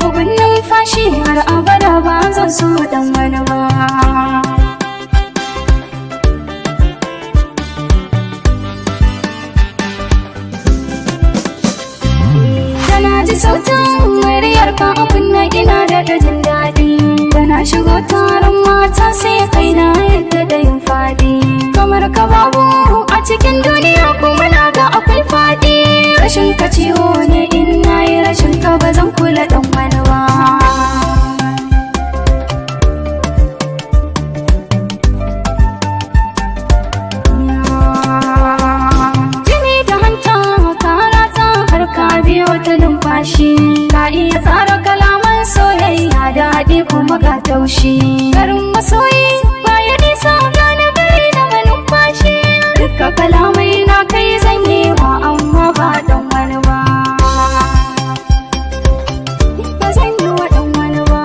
bugun numfashi har abada ba zan so dan wani ba. Da na ji sautin muryar ka a kunne ina da jin daɗi, da na shigo taron mata sai kaina yadda da yin faɗi. Kamar ka babu a cikin duniya kuma na ga akwai faɗi. Rashin ka ciwo ne in na yi rashin ka ba zan kula dan wani ba. Jini da hanta ka ratsa har ka biyo ta numfashi, ka iya tsara kalaman soyayya da haɗi kuma ga taushi. Garin masoyi baya nisa gane gari na manumfashi, duka kalamai na kai zan yi wa amma ba dan wani ba. Ba zan yi wa dan wani ba.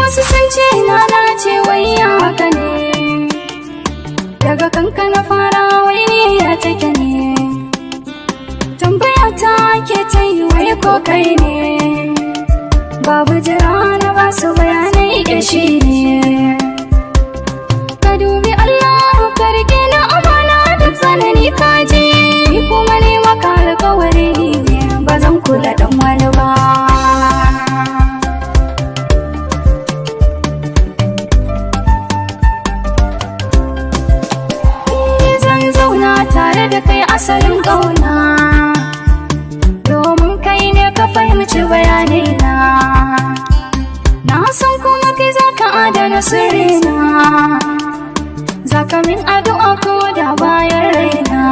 Wasu sun ce na ce wai haka ne, daga kanka na fara wai ni ya take ne. Tambaya ta ke ta yi wai ko kai ne, babu jira na ba su bayanai ke shi ne. Ka dubi Allah ka rike na amana duk tsanani kaji, ni kuma ne maka alkawari ba zan kula dan wani ba. Tare da kai asalin ƙauna, domin kai ne ka fahimci bayanai na san kuma kai za ka adana sirrina, za ka min addu'a ko da bayan raina.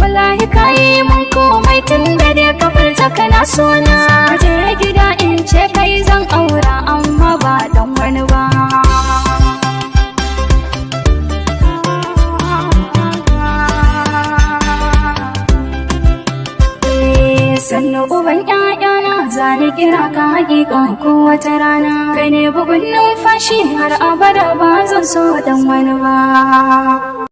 Wallahi ka yi mun komai tun da dai ka furta kana sona. Je gida in ce kai zan aura amma ba dan wani ba. Sannu uban ƴaƴana zani kira ka hakika kowace rana, kai ne bugun numfashi har abada ba zan so dan wani ba.